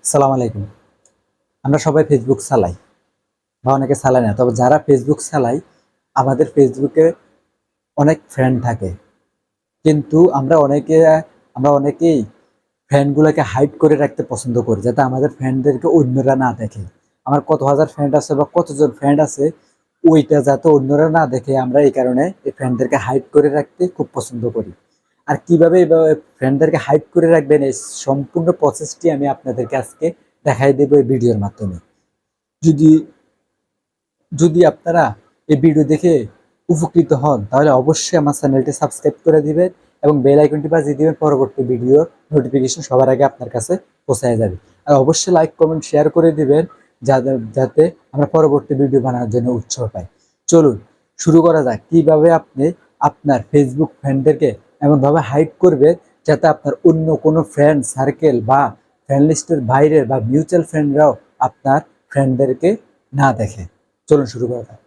সালাম আলাইকুম। আমরা সবাই ফেসবুক চালাই বা অনেকে চালাই না, তবে যারা ফেসবুক চালাই আমাদের ফেসবুকে অনেক ফ্রেন্ড থাকে, কিন্তু আমরা অনেকেই ফ্রেন্ডগুলোকে হাইড করে রাখতে পছন্দ করি, যাতে আমাদের ফ্রেন্ডদেরকে অন্যরা না দেখে। আমার কত হাজার ফ্রেন্ড আছে বা কতজন ফ্রেন্ড আছে, ওইটা যাতে অন্যরা না দেখে, আমরা এই কারণে এই ফ্রেন্ডদেরকে হাইড করে রাখতে খুব পছন্দ করি। আর কিভাবে এইভাবে ফ্রেন্ডদেরকে হাইড করে রাখবেন, এই সম্পূর্ণ প্রসেসটি আমি আপনাদেরকে আজকে দেখাই দেবো এই ভিডিওর মাধ্যমে। যদি যদি আপনারা এই ভিডিও দেখে উপকৃত হন, তাহলে অবশ্যই আমার চ্যানেলটি সাবস্ক্রাইব করে দিবেন এবং বেল আইকনটি বাজিয়ে দিবেন। পরবর্তী ভিডিও নোটিফিকেশন সবার আগে আপনার কাছে পৌঁছায় যাবে। আর অবশ্যই লাইক কমেন্ট শেয়ার করে দিবেন, যাতে আমরা পরবর্তী ভিডিও বানানোর জন্য উৎসাহ পাই। চলুন শুরু করা যাক, কিভাবে আপনি আপনার ফেসবুক ফ্রেন্ডদেরকে এমনভাবে হাইড করবে যাতে আপনার অন্য কোনো ফ্রেন্ড সার্কেল বা ফ্রেন্ড লিস্টের বাইরের বা মিউচুয়াল ফ্রেন্ডরাও আপনার ফ্রেন্ডদেরকে না দেখে। চলুন শুরু করা যাক।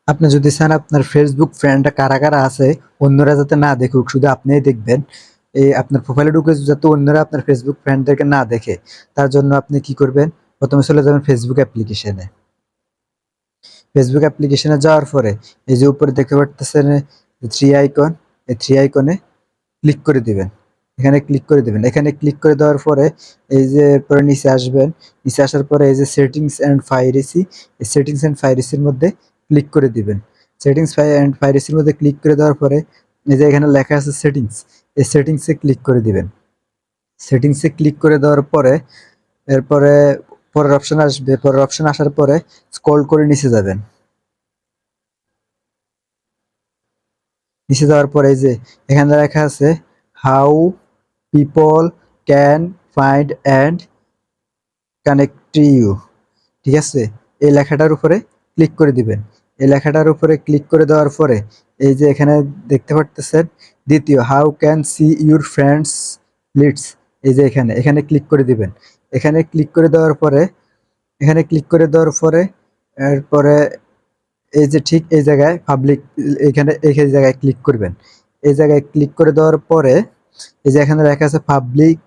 আপনি যদি চান আপনার ফেসবুক ফ্রেন্ডরা কারা কারা আছে অন্যরা যাতে না দেখুক, শুধু আপনিই দেখবেন, এই আপনার প্রোফাইলে ঢুকে যাতে অন্যরা আপনার ফেসবুক ফ্রেন্ডদেরকে না দেখে, তার জন্য আপনি কি করবেন? প্রথমে চলে যাবেন ফেসবুক অ্যাপ্লিকেশনে। ফেসবুক অ্যাপ্লিকেশনে যাওয়ার পরে এই যে উপরে দেখতে পাচ্ছেন থ্রি আইকন, এই থ্রি আইকনে ক্লিক করে দিবেন। এখানে ক্লিক করে দিবেন। এখানে ক্লিক করে দেওয়ার পরে এই যে এরপরে নিচে আসবেন। নিচে আসার পরে এই যে সেটিংস অ্যান্ড পাইরেসি, এই সেটিংস অ্যান্ড পাইরেসির মধ্যে ক্লিক করে দিবেন। সেটিংস অ্যান্ড পাইরেসির মধ্যে ক্লিক করে দেওয়ার পরে এই যে এখানে লেখা আছে সেটিংস, এই সেটিংসে ক্লিক করে দিবেন। সেটিংসে ক্লিক করে দেওয়ার পরে এরপরে পরের অপশন আসবে। পরের অপশন আসার পরে স্ক্রল করে নিচে যাবেন। নিচে যাওয়ার পরে এই যে এখানে লেখা আছে how people can find and connect you, ঠিক আছে? এই লেখাটার উপরে ক্লিক করে দিবেন। এই লেখাটার উপরে ক্লিক করে দেওয়ার পরে এই যে এখানে দেখতে পারতেছেন দ্বিতীয় how can see your friends leads, এই যে এখানে এখানে ক্লিক করে দিবেন। এখানে ক্লিক করে দেওয়ার পরে এখানে ক্লিক করে দেওয়ার পরে এরপরে এই যে ঠিক এই জায়গায় পাবলিক, এখানে এই জায়গায় ক্লিক করবেন। এই জায়গায় ক্লিক করে দেওয়ার পরে এই যে এখানে লেখা আছে পাবলিক,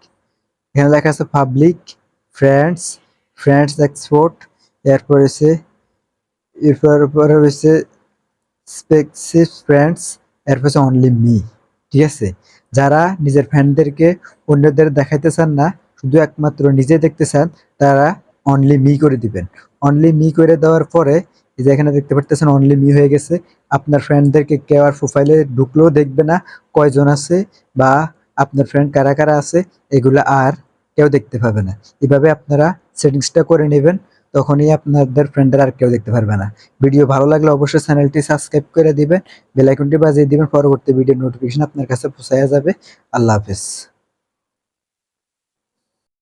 এখানে লেখা আছে পাবলিক ফ্রেন্ডস, ফ্রেন্ডস এক্সপোর্ট, এরপর হচ্ছে এরপরে হচ্ছে স্পেসিফিক ফ্রেন্ডস, এরপর হচ্ছে অনলি মি, ঠিক আছে? যারা নিজের ফ্রেন্ডদেরকে অন্যদের দেখাইতে চান না, শুধু একমাত্র নিজে দেখতে চান, তারা অনলি মি করে দিবেন। অনলি মি করে দেওয়ার পরে এই যে এখানে দেখতে পারতেছেন অনলি মি হয়ে গেছে। আপনার ফ্রেন্ডদেরকে কেউ আর প্রোফাইলে ঢুকলেও দেখবে না, কয়জন আছে বা আপনার ফ্রেন্ড কারা কারা আছে এগুলো আর কেউ দেখতে পাবে না। এভাবে আপনারা সেটিংসটা করে নেবেন, তখনই আপনাদের ফ্রেন্ডরা আর কেউ দেখতে পারবে না। ভিডিও ভালো লাগলে অবশ্যই চ্যানেলটি সাবস্ক্রাইব করে দিবেন, বেল আইকনটি বাজিয়ে দিবেন, পরবর্তী ভিডিওর নোটিফিকেশন আপনার কাছে পৌঁছায়া যাবে। আল্লাহ হাফেজ।